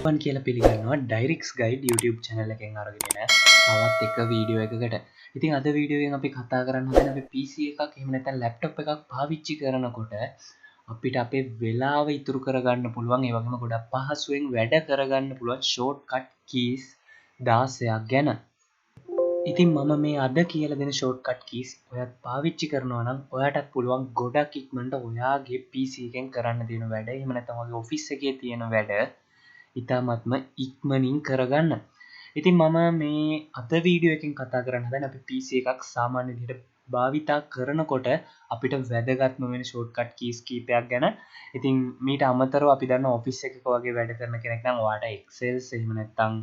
වන් කියලා පිළිගන්නවා Dyricx Guide YouTube channel එකෙන් අරගෙන තවත් එක වීඩියෝ එකකට. ඉතින් අද වීඩියෝ එකෙන් අපි කතා කරන්න හදන අපි PC එකක් එහෙම නැත්නම් laptop එකක් පාවිච්චි කරනකොට අපිට අපේ වෙලාව ඉතුරු කරගන්න පුළුවන් ඒ වගේම ගොඩක් පහසුවෙන් වැඩ කරගන්න පුළුවන් shortcut keys 16ක් ගැන. ඉතින් මම මේ අද කියලා දෙන shortcut keys ඔයත් පාවිච්චි කරනවා නම් ඔයාටත් පුළුවන් ගොඩක් ඉක්මනට ඔයාගේ PC එකෙන් කරන්න තියෙන වැඩ එහෙම නැත්නම් ඔයාගේ ඔෆිස් එකේ තියෙන වැඩ ඉතාමත්ම ඉක්මනින් කරගන්න. ඉතින් මම මේ අද වීඩියෝ එකෙන් කතා කරන්න හදන්නේ අපි PC එකක් සාමාන්‍ය විදිහට භාවිතා කරනකොට අපිට වැදගත්ම වෙන shortcut keys කීපයක් ගැන. ඉතින් මීට අමතරව අපි දන්න ඔෆිස් එකක වගේ වැඩ කරන කෙනෙක් නම් ඔයාට Excel එහෙම නැත්නම්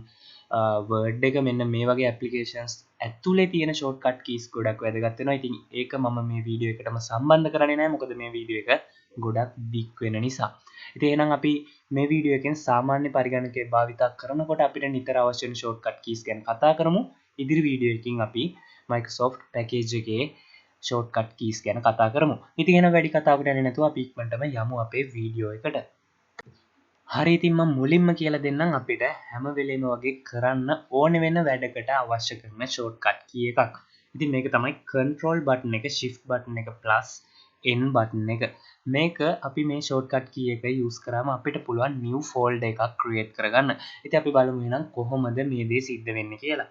Word එක මෙන්න මේ වගේ applications ඇතුලේ තියෙන shortcut keys ගොඩක් වැදගත් වෙනවා. ඉතින් ඒක මම මේ වීඩියෝ එකටම සම්බන්ධ කරන්නේ නැහැ. මොකද මේ වීඩියෝ එක ගොඩක් දික් වෙන නිසා. ඉතින් එහෙනම් අපි මේ වීඩියෝ එකෙන් සාමාන්‍ය පරිගණකයේ භාවිතා කරනකොට අපිට නිතර අවශ්‍ය වෙන shortcut keys ගැන කතා කරමු. ඉදිරි වීඩියෝ එකකින් අපි Microsoft package එකේ shortcut keys ගැන කතා කරමු. ඉතින් එහෙනම් වැඩි කතාවකට යන්නේ නැතුව අපි ඉක්මනටම යමු අපේ වීඩියෝ එකට. හරි ඉතින් මම මුලින්ම කියලා දෙන්නම් අපිට හැම වෙලේම වගේ කරන්න ඕනේ වෙන වැඩකට අවශ්‍ය කරන shortcut key එකක්. ඉතින් මේක තමයි control button එක, shift button එක plus n button එක. මේක අපි මේ shortcut key එක use කරාම අපිට පුළුවන් new folder එකක් create කරගන්න. ඉතින් අපි බලමු එහෙනම් කොහොමද මේ දේ සිද්ධ වෙන්නේ කියලා.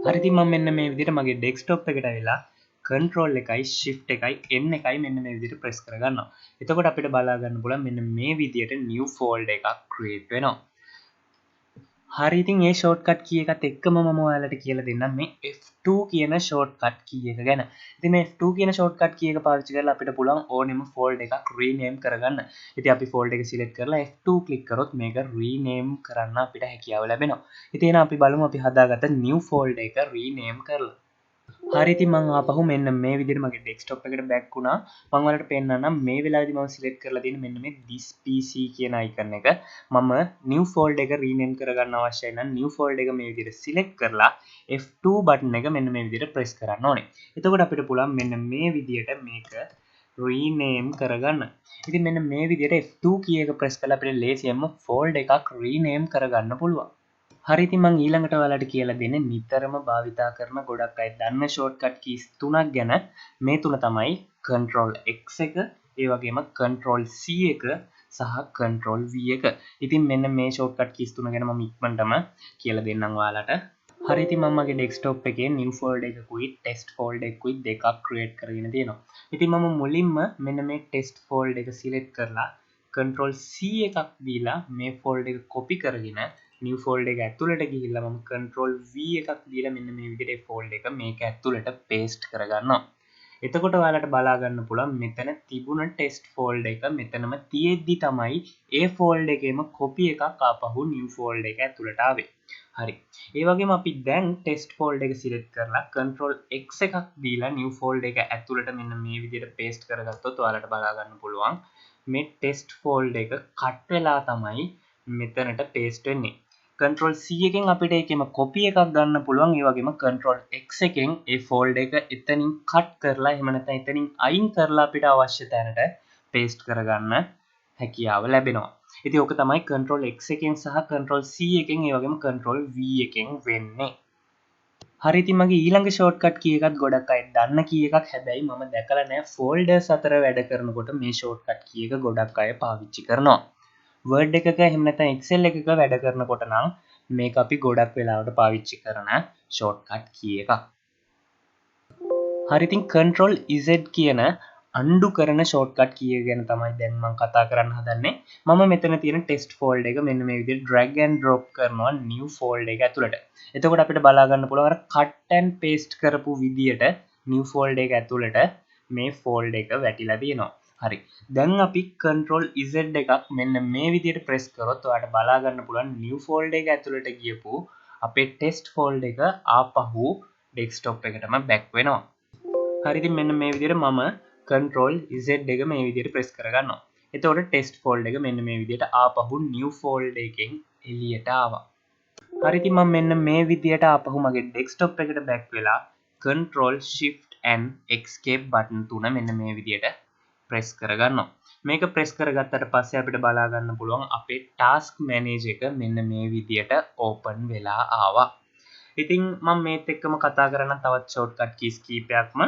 හරි ඉතින් මම මෙන්න මේ විදිහට මගේ desktop එකට ඇවිල්ලා control එකයි shift එකයි n එකයි මෙන්න මේ විදිහට press කරගන්නවා. එතකොට අපිට බලා ගන්න පුළුවන් මෙන්න මේ විදිහට new folder එකක් create වෙනවා. හරි ඉතින් මේ shortcut key එකත් එක්කම මම ඔයාලට කියලා දෙන්නම් මේ F2 කියන shortcut key එක ගැන. ඉතින් මේ F2 කියන shortcut key එක පාවිච්චි කරලා අපිට පුළුවන් ඕනෙම folder එකක් rename කරගන්න. ඉතින් අපි folder එක select කරලා F2 click කරොත් මේක rename කරන්න අපිට හැකියාව ලැබෙනවා. ඉතින් එහෙනම් අපි බලමු අපි හදාගත්ත new folder එක rename කරලා. හරි ඉතින් මම ආපහු මෙන්න මේ විදිහට මගේ desktop එකට back වුණා. මම ඔයාලට පෙන්නන්නම් මේ වෙලාවේදී මම select කරලා තියෙන මෙන්න මේ this PC කියන icon එක. මම new folder එක rename කරගන්න අවශ්‍යයි නම් new folder එක මේ විදිහට select කරලා F2 button එක මෙන්න මේ විදිහට press කරන්න ඕනේ. එතකොට අපිට පුළුවන් මෙන්න මේ විදිහට මේක rename කරගන්න. ඉතින් මෙන්න මේ විදිහට F2 key එක press කරලා අපිට ලේසියෙන්ම folder එකක් rename කරගන්න පුළුවන්. හරි ඉතින් මම ඊළඟට ඔයාලට කියලා දෙන්නේ නිතරම භාවිතා කරන ගොඩක් අය දන්න shortcut keys තුනක් ගැන. මේ තුන තමයි control X එක, ඒ වගේම control C එක සහ control V එක. ඉතින් මෙන්න මේ shortcut keys තුන ගැන මම ඉක්මනටම කියලා දෙන්නම් ඔයාලට. හරි ඉතින් මම මගේ desktop එකේ new folder එකකුයි test folder එකකුයි දෙකක් create කරගෙන තියෙනවා. ඉතින් මම මුලින්ම මෙන්න මේ test folder එක select කරලා control C එකක් දීලා මේ folder එක copy කරගෙන new folder එක ඇතුළට ගිහිල්ලා මම control V එකක් දීලා මෙන්න මේ විදිහට folder එක මේක ඇතුළට paste කරගන්නවා. එතකොට ඔයාලට බලා ගන්න පුළුවන් මෙතන තිබුණ test folder එක මෙතනම තියෙද්දි තමයි ඒ folder එකේම copy එකක් ආපහු new folder එක ඇතුළට ආවේ. හරි. ඒ වගේම අපි දැන් test folder එක select කරලා control X එකක් දීලා new folder එක ඇතුළට මෙන්න මේ විදිහට paste කරගත්තොත් ඔයාලට බලා ගන්න පුළුවන් මේ test folder එක cut වෙලා තමයි මෙතනට paste වෙන්නේ. control C එකෙන් අපිට ඒකෙම copy එකක් ගන්න පුළුවන්. ඒ වගේම control X එකෙන් ඒ folder එක එතනින් cut කරලා එහෙම නැත්නම් එතනින් අයින් කරලා අපිට අවශ්‍ය තැනට paste කරගන්න හැකියාව ලැබෙනවා. ඉතින් ඕක තමයි control X එකෙන් සහ control C එකෙන් ඒ වගේම control V එකෙන් වෙන්නේ. හරි ඉතින් මගේ ඊළඟ shortcut key එකත් ගොඩක් අය දන්න key එකක්. හැබැයි මම දැකලා නැහැ folders අතර වැඩ කරනකොට මේ shortcut key එක ගොඩක් අය පාවිච්චි කරනවා. Word එකක එහෙම නැත්නම් Excel එකක වැඩ කරනකොට නම් මේක අපි ගොඩක් වෙලාවට පාවිච්චි කරන shortcut key එකක්. හරි ඉතින් control Z කියන undo කරන shortcut key එක ගැන තමයි දැන් මම කතා කරන්න හදන්නේ. මම මෙතන තියෙන test folder එක මෙන්න මේ විදිහට drag and drop කරනවා new folder එක ඇතුළට. එතකොට අපිට බලා ගන්න පුළුවන් අර cut and paste කරපු විදියට new folder එක ඇතුළට මේ folder එක වැටිලා තියෙනවා. හරි. දැන් අපි control Z එකක් මෙන්න මේ විදිහට press කරොත් ඔයාලට බලා ගන්න පුළුවන් new folder එක ඇතුළට ගියපු අපේ test folder එක ආපහු desktop එකටම back වෙනවා. හරි ඉතින් මෙන්න මේ විදිහට මම control Z එක මේ විදිහට press කරගන්නවා. එතකොට test folder එක මෙන්න මේ විදිහට ආපහු new folder එකෙන් එළියට ආවා. හරි ඉතින් මම මෙන්න මේ විදිහට ආපහු මගේ desktop එකට back වෙලා control shift and escape button තුන මෙන්න මේ විදිහට press කරගන්නවා. මේක ප්‍රෙස් කරගත්තට පස්සේ අපිට බලා ගන්න පුළුවන් අපේ ටාස්ක් මැනේජර් එක මෙන්න මේ විදියට ඕපන් වෙලා ආවා. ඉතින් මම මේත් එක්කම කතා කරන්න තවත් ෂෝට්කට් කීස් කීපයක්ම.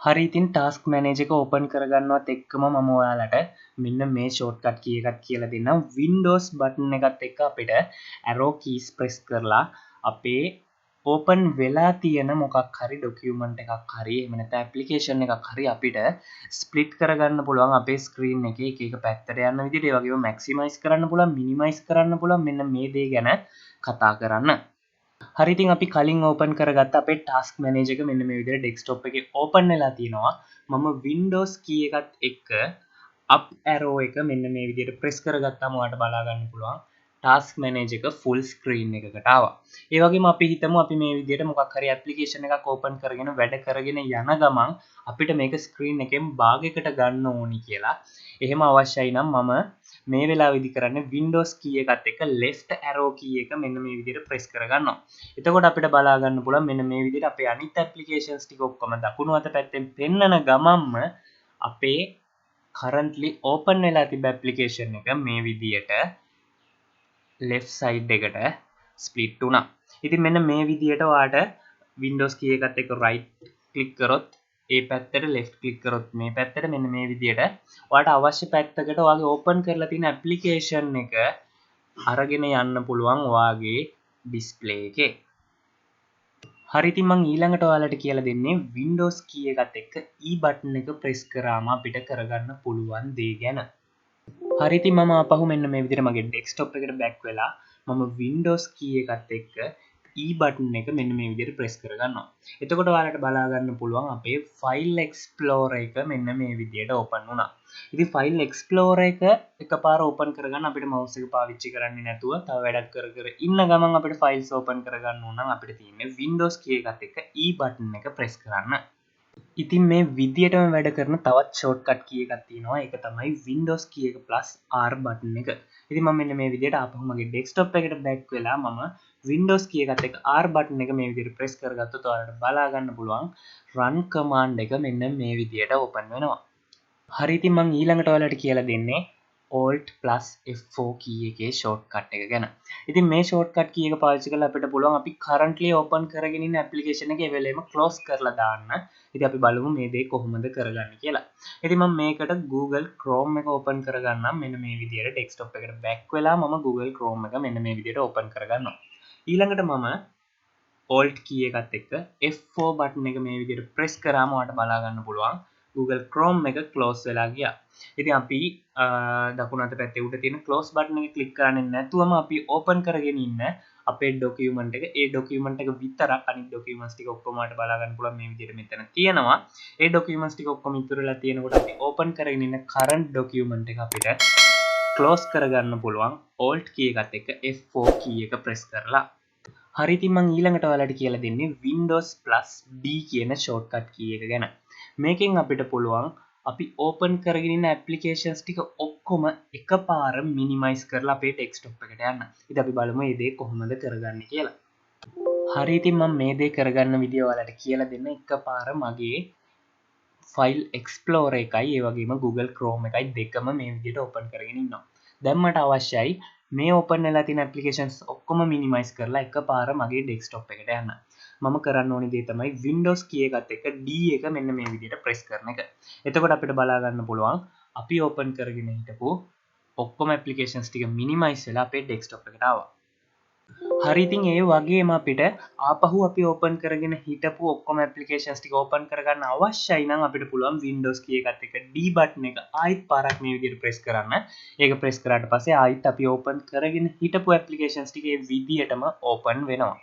හරි, ඉතින් ටාස්ක් මැනේජර් එක ඕපන් කරගන්නවත් එක්කම මම ඔයාලට මෙන්න මේ ෂෝට්කට් කී එකක් කියලා දෙන්නම්. Windows බටන් එකත් එක්ක අපිට arrow keys press කරලා අපේ ඕපන් වෙලා තියෙන මොකක් හරි ඩොකියුමන්ට් එකක් හරි එහෙම නැත්නම් ඇප්ලිකේෂන් එකක් හරි අපිට ස්ප්ලිට් කරගන්න පුළුවන් අපේ ස්ක්‍රීන් එකේ එක එක පැත්තට යන විදිහට. ඒ වගේම මැක්සිමයිස් කරන්න පුළුවන්, මිනිමයිස් කරන්න පුළුවන්. මෙන්න මේ දේ ගැන කතා කරන්න. හරි, ඉතින් අපි කලින් ඕපන් කරගත්ත අපේ ටාස්ක් මැනේජර් එක මෙන්න මේ විදිහට ඩෙස්ක්ටොප් එකේ ඕපන් වෙලා තියෙනවා. මම Windows key එකත් එක්ක up arrow එක මෙන්න මේ විදිහට ප්‍රෙස් කරගත්තාම ඔයාලට බලා ගන්න පුළුවන් ටාස්ක් මැනේජර් එක ෆුල් ස්ක්‍රීන් එකකට ආවා. ඒ වගේම අපි හිතමු අපි මේ විදිහට මොකක් හරි ඇප්ලිකේෂන් එකක් ඕපන් කරගෙන වැඩ කරගෙන යන ගමන් අපිට මේක ස්ක්‍රීන් එකෙන් භාගයකට ගන්න ඕනි කියලා. එහෙම අවශ්‍යයි නම් මම මේ වෙලාවේදී කරන්නේ Windows key එකත් එක්ක left arrow key එක මෙන්න මේ විදිහට press කරගන්නවා. එතකොට අපිට බලා ගන්න පුළුවන් මෙන්න මේ විදිහට අපේ අනිත් applications ටික ඔක්කොම දකුණු අත පැත්තෙන් පෙන්නන ගමන්ම අපේ currently open වෙලා තිබ්බ application එක මේ විදිහට left side එකට split වුණා. ඉතින් මෙන්න මේ විදිහට ඔයාලට Windows key එකත් එක්ක right click කරොත් ඒ පැත්තට left click කරොත් මේ පැත්තට මෙන්න මේ විදිහට ඔයාලට අවශ්‍ය පැත්තකට ඔයාගේ open කරලා තියෙන application එක අරගෙන යන්න පුළුවන් ඔයාගේ display එකේ. හරි, ඉතින් මම ඊළඟට ඔයාලට කියලා දෙන්නේ Windows key එකත් එක්ක E button එක press කරාම අපිට කරගන්න පුළුවන් දේ ගැන. හරි, ඉතින් මම ආපහු මෙන්න මේ විදිහට මගේ desktop එකට back වෙලා මම Windows key එකත් එක්ක E button එක මෙන්න මේ විදිහට press කරගන්නවා. එතකොට ඔයාලට බලා ගන්න පුළුවන් අපේ file explorer එක මෙන්න මේ විදිහට open වුණා. ඉතින් file explorer එක එකපාර open කරගන්න අපිට mouse එක පාවිච්චි කරන්නේ නැතුව තව වැඩක් කර කර ඉන්න ගමන් අපිට files open කරගන්න ඕන නම් අපිට තියෙන්නේ Windows key එකත් එක්ක E button එක press කරන්න. ඉතින් මේ විදියටම වැඩ කරන තවත් ෂෝට්කට් කී එකක් තියෙනවා. ඒක තමයි Windows key එක plus R button එක. ඉතින් මම මෙන්න මේ විදියට ආපහු මගේ desktop එකට back වෙලා මම Windows key එකත් එක්ක R button එක මේ විදියට press කරගත්තොත් ඔයාලට බලා ගන්න පුළුවන් run command එක මෙන්න මේ විදියට open වෙනවා. හරි, ඉතින් මම ඊළඟට ඔයාලට කියලා දෙන්නේ Alt plus F4 key එකේ shortcut එක ගැන. ඉතින් මේ shortcut key එක පාවිච්චි කරලා අපිට පුළුවන් අපි currently open කරගෙන ඉන්න application එක ඒ වෙලෙම close කරලා දාන්න. ඉතින් අපි බලමු මේ දේ කොහොමද කරගන්නේ කියලා. ඉතින් මම මේකට Google Chrome එක open කරගන්නම්. මෙන්න මේ විදියට desktop එකට back වෙලා මම Google Chrome එක මෙන්න මේ විදියට open කරගන්නවා. ඊළඟට මම Alt key එකත් එක්ක F4 button එක මේ විදියට press කරාම ඔයාලට බලා ගන්න පුළුවන් Google Chrome එක close වෙලා ගියා. ඉතින් අපි දකුණු අත පැත්තේ උඩ තියෙන close button එක click කරන්නේ නැතුවම අපි open කරගෙන ඉන්න අපේ document එක ඒ document එක විතරක් අනිත් documents ටික ඔක්කොම වලට බලා ගන්න පුළුවන් මේ විදිහට මෙතන තියෙනවා. ඒ documents ටික ඔක්කොම ඉතුරුලා තියෙනකොට අපි open කරගෙන ඉන්න current document එක අපිට close කරගන්න පුළුවන් Alt key එකත් එක්ක F4 key එක press කරලා. හරි, ඉතින් මම ඊළඟට ඔයාලට කියලා දෙන්නේ Windows plus D කියන shortcut key එක ගැන. මේකෙන් අපිට පුළුවන් අපි open කරගෙන ඉන්න applications ටික ඔක්කොම එකපාර minimize කරලා අපේ desktop එකට යන්න. ඉතින් අපි බලමු මේ දේ කොහොමද කරගන්නේ කියලා. හරි, ඉතින් මම මේ දේ කරගන්න විදිය ඔයාලට කියලා දෙන්න. එකපාර මගේ file explorer එකයි ඒ වගේම Google Chrome එකයි දෙකම මේ විදිහට open කරගෙන ඉන්නවා. දැන් මට අවශ්‍යයි මේ open වෙලා තියෙන applications ඔක්කොම minimize කරලා එකපාර මගේ desktop එකට යන්න. මම කරන්න ඕනේ දේ තමයි Windows key එකත් එක්ක D එක මෙන්න මේ විදිහට press කරන එක. එතකොට අපිට බලා ගන්න පුළුවන් අපි open කරගෙන හිටපු ඔක්කොම applications ටික minimize වෙලා අපේ desktop එකට ආවා. හරි, ඉතින් ඒ වගේම අපිට ආපහු අපි open කරගෙන හිටපු ඔක්කොම applications ටික open කරගන්න අවශ්‍යයි නම් අපිට පුළුවන් Windows key එකත් එක්ක D button එක ආයිත් පාරක් මේ විදිහට press කරන්න. ඒක press කරාට පස්සේ ආයිත් අපි open කරගෙන හිටපු applications ටික ඒ විදිහටම open වෙනවා.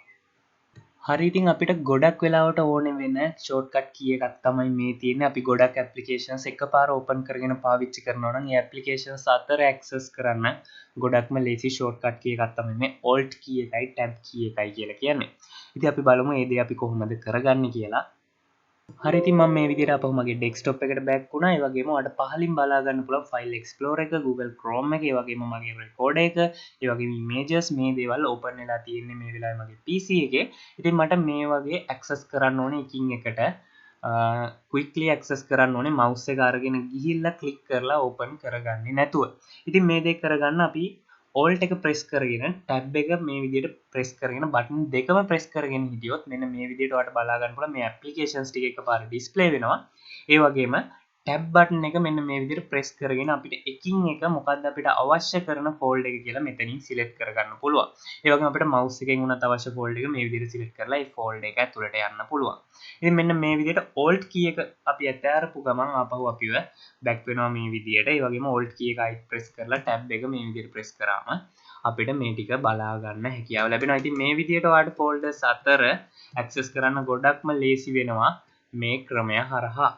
හරි, ඉතින් අපිට ගොඩක් වෙලාවට ඕනේ වෙන shortcut key එකක් තමයි මේ තියෙන්නේ. අපි ගොඩක් applications එකපාර open කරගෙන පාවිච්චි කරනවා නම් ඒ applications අතර access කරන්න ගොඩක්ම lazy shortcut key එකක් තමයි මේ Alt key එකයි Tab key එකයි කියලා කියන්නේ. ඉතින් අපි බලමු මේ දේ අපි කොහොමද කරගන්නේ කියලා. හරි, ඉතින් මම මේ විදිහට අපහු මගේ desktop එකට back වුණා. ඒ වගේම ඔයාලට පහලින් බලා ගන්න පුළුවන් file explorer එක, Google Chrome එක, ඒ වගේම මගේ recorder එක, ඒ වගේම images මේ දේවල් open වෙලා තියෙන්නේ මේ වෙලාවේ මගේ PC එකේ. ඉතින් මට මේ වගේ access කරන්න ඕනේ එකින් එකට ක්වික්ලි ඇක්සස් කරන්න ඕනේ මවුස් එක අරගෙන ගිහිල්ලා ක්ලික් කරලා ඕපන් කරගන්නේ නැතුව. ඉතින් මේ දේ කරගන්න අපි Alt එක ප්‍රෙස් කරගෙන ටැබ් එක මේ විදිහට ප්‍රෙස් කරගෙන බටන් දෙකම ප්‍රෙස් කරගෙන හිටියොත් මෙන්න මේ විදිහට ඔයාලට බලා ගන්න පුළුවන් මේ ඇප්ලිකේෂන්ස් ටික එකපාරට ඩිස්ප්ලේ වෙනවා. ඒ වගේම ටැබ් බටන් එක මෙන්න මේ විදිහට ප්‍රෙස් කරගෙන අපිට එකින් එක මොකද්ද අපිට අවශ්‍ය කරන ෆෝල්ඩර් එක කියලා මෙතනින් සිලෙක්ට් කරගන්න පුළුවන්. ඒ වගේම අපිට මවුස් එකෙන් උනත් අවශ්‍ය ෆෝල්ඩර් එක මේ විදිහට සිලෙක්ට් කරලා ඒ ෆෝල්ඩර් එක ඇතුළට යන්න පුළුවන්. ඉතින් මෙන්න මේ විදිහට Alt key එක අපි ඇතෑරපු ගමන් ආපහු අපිව බැක් වෙනවා මේ විදිහට. ඒ වගේම Alt key එක අයිත් ප්‍රෙස් කරලා ටැබ් එක මේ විදිහට ප්‍රෙස් කරාම අපිට මේ ටික බලා ගන්න හැකියාව ලැබෙනවා. ඉතින් මේ විදිහට ඔයාලට ෆෝල්ඩර්ස් අතර ඇක්සස් කරන්න ගොඩක්ම ලේසි වෙනවා මේ ක්‍රමය හරහා.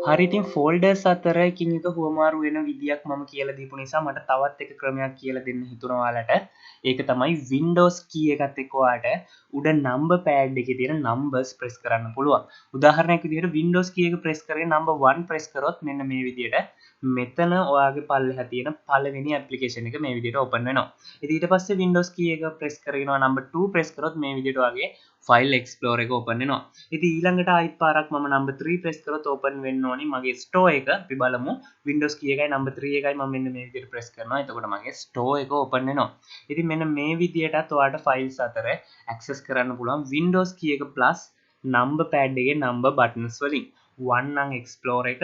හරි ඉතින් ෆෝල්ඩර්ස් අතර එකින් එක හුවමාරු වෙන විදියක් මම කියලා දීපු නිසා මට තවත් එක ක්‍රමයක් කියලා දෙන්න හිතුණා ඔයාලට. ඒක තමයි Windows key එකත් එක්ක ඔයාලට උඩ number pad එකේ තියෙන numbers press කරන්න පුළුවන්. උදාහරණයක් විදිහට Windows key එක press කරගෙන number 1 press කරොත් මෙන්න මේ විදිහට මෙතන ඔයාගේ පල්ලෙහා තියෙන පළවෙනි ඇප්ලිකේෂන් එක මේ විදිහට open වෙනවා. ඉතින් ඊට පස්සේ Windows key එක press කරගෙන number 2 press කරොත් මේ විදිහට ඔයාගේ file explorer එක open වෙනවා. ඉතින් ඊළඟට ආයිත් පාරක් මම number 3 press කරොත් open වෙන්න ඕනි මගේ store එක. අපි බලමු Windows key එකයි number 3 එකයි මම මෙන්න මේ විදිහට press කරනවා. එතකොට මගේ store එක open වෙනවා. ඉතින් මෙන්න මේ විදිහටත් ඔයාලට files අතර access කරන්න පුළුවන් Windows key එක plus number pad එකේ number buttons වලින්. 1 නම් explorer එක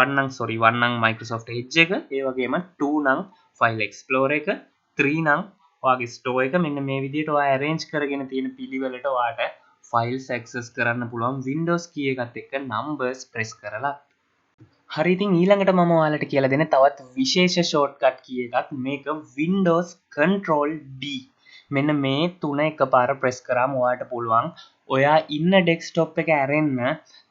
1 නම් Microsoft Edge එක, ඒ වගේම 2 නම් file explorer එක, 3 නම් ඔයාගේ store එක. මෙන්න මේ විදිහට ඔයා arrange කරගෙන තියෙන පිළිවෙලට ඔයාට files access කරන්න පුළුවන් Windows key එකත් එක්ක numbers press කරලා. හරි ඉතින් ඊළඟට මම ඔයාලට කියලා දෙන තවත් විශේෂ shortcut key එකක් මේක Windows Control D. මෙන්න මේ තුන එකපාර press කරාම ඔයාට පුළුවන් ඔයා ඉන්න desktop එක ඇරෙන්න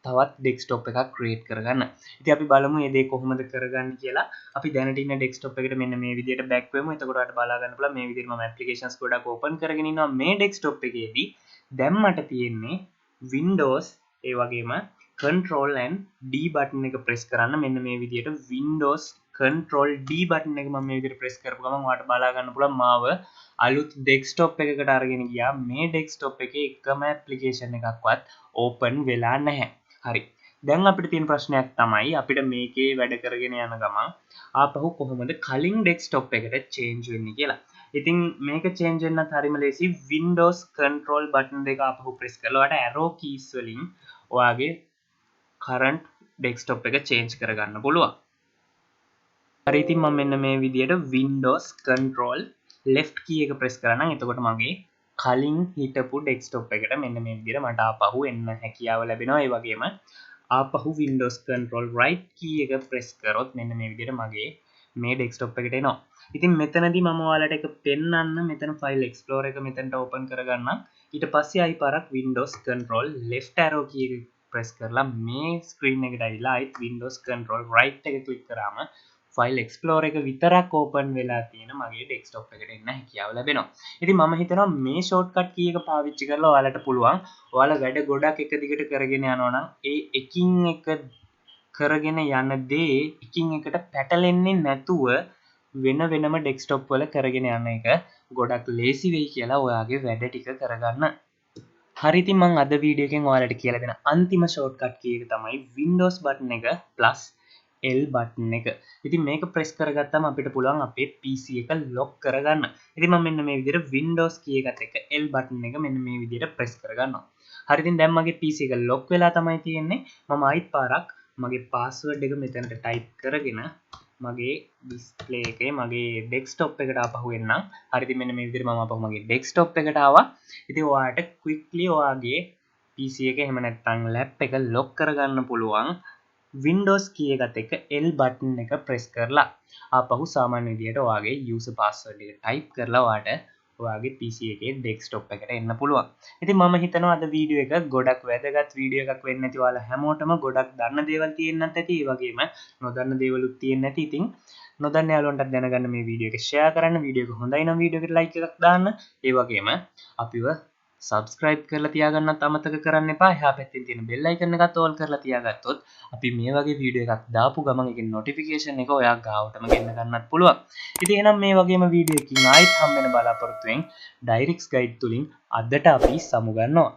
තවත් desktop එකක් create කරගන්න. ඉතින් අපි බලමු මේ දේ කොහොමද කරගන්නේ කියලා. අපි දැනට ඉන්න desktop එකට මෙන්න මේ විදිහට back වෙමු. එතකොට ඔයාලට බලා ගන්න පුළුවන් මේ විදිහට මම applications ගොඩක් open කරගෙන ඉන්නවා මේ desktop එකේදී. දැන් මට තියෙන්නේ Windows ඒ වගේම Control and D button එක press කරන්න. මෙන්න මේ විදිහට Windows Control D button එක මම මේ විදිහට press කරපු ගමන් ඔයාලට බලා ගන්න පුළුවන් මාව අලුත් desktop එකකට අරගෙන ගියා. මේ desktop එකේ එකම application එකක්වත් open වෙලා නැහැ. හරි. දැන් අපිට තියෙන ප්‍රශ්නයක් තමයි අපිට මේකේ වැඩ කරගෙන යන ගමන් ආපහු කොහොමද කලින් desktop එකට change වෙන්නේ කියලා. ඉතින් මේක change වෙන්නත් හරිම ලේසි. Windows Control button දෙක ආපහු press කරලා ඔයාලට arrow keys වලින් ඔයාගේ current desktop එක change කරගන්න පුළුවන්. හරි ඉතින් මම මෙන්න මේ විදිහට Windows Control left key එක press කරා නම් එතකොට මගේ කලින් හිටපු desktop එකට මෙන්න මේ විදිහට මට ආපහු එන්න හැකියාව ලැබෙනවා. ඒ වගේම ආපහු Windows Control right key එක press කරොත් මෙන්න මේ විදිහට මගේ මේ desktop එකට එනවා. ඉතින් මෙතනදී මම ඔයාලට එක පෙන්නන්න මෙතන file explorer එක මෙතනට open කරගන්න. ඊට පස්සේ ආයි පාරක් Windows Control left arrow key එක press කරලා මේ screen එකට ඇවිල්ලා ආයිත් Windows Control right එක click කරාම file explorer එක විතරක් open වෙලා තියෙන මගේ desktop එකට එන්න හැකියාව ලැබෙනවා. ඉතින් මම හිතනවා මේ shortcut key එක පාවිච්චි කරලා ඔයාලට පුළුවන් ඔයාලා වැඩ ගොඩක් එක දිගට කරගෙන යනවා නම් ඒ එකින් එක කරගෙන යන දේ එකින් එකට පැටලෙන්නේ නැතුව වෙන වෙනම desktop වල කරගෙන යන එක ගොඩක් ලේසි වෙයි කියලා ඔයාගේ වැඩ ටික කරගන්න. හරි ඉතින් මම අද වීඩියෝ එකෙන් ඔයාලට කියලා දෙන අන්තිම shortcut key එක තමයි Windows button එක plus L button එක. ඉතින් මේක press කරගත්තාම අපිට පුළුවන් අපේ PC එක lock කරගන්න. ඉතින් මම මෙන්න මේ විදිහට Windows key එකත් එක්ක L button එක මෙන්න මේ විදිහට press කරගන්නවා. හරි ඉතින් දැන් මගේ PC එක lock වෙලා තමයි තියෙන්නේ. මම ආයිත් පාරක් මගේ password එක මෙතනට type කරගෙන මගේ display එකේ මගේ desktop එකට ආපහු එන්නම්. හරි ඉතින් මෙන්න මේ විදිහට මම ආපහු මගේ desktop එකට ආවා. ඉතින් ඔයාලට quickly ඔයාගේ PC එක එහෙම නැත්නම් lap එක lock කරගන්න පුළුවන් Windows key එකත් එක්ක L button එක press කරලා ආපහු සාමාන්‍ය විදිහට ඔයාගේ user password එක type කරලා ඔයාලට ඔයාගේ PC එකේ desktop එකට එන්න පුළුවන්. ඉතින් මම හිතනවා අද වීඩියෝ එක ගොඩක් වැදගත් වීඩියෝ එකක් වෙන්න ඇති. ඔයාලා හැමෝටම ගොඩක් දන්න දේවල් තියෙන්නත් ඇති. ඒ වගේම නොදන්න දේවලුත් තියෙන්න ඇති. ඉතින් නොදන්න යාළුවන්ටත් දැනගන්න මේ වීඩියෝ එක share කරන්න. වීඩියෝ එක හොඳයි නම් වීඩියෝ එකට like එකක් දාන්න. ඒ වගේම අපිව subscribe කරලා තියාගන්නත් අමතක කරන්න එපා. එහා පැත්තේ තියෙන bell icon එකත් all කරලා තියාගත්තොත් අපි මේ වගේ වීඩියෝ එකක් දාපු ගමන් ඒකේ notification එක ඔයා ගාවටම ගෙන්න ගන්නත් පුළුවන්. ඉතින් එහෙනම් මේ වගේම වීඩියෝ එකකින් ආයෙත් හම්බ වෙන බලාපොරොත්තු වෙමින් Dyricx guide තුලින් අදට අපි සමු ගන්නවා.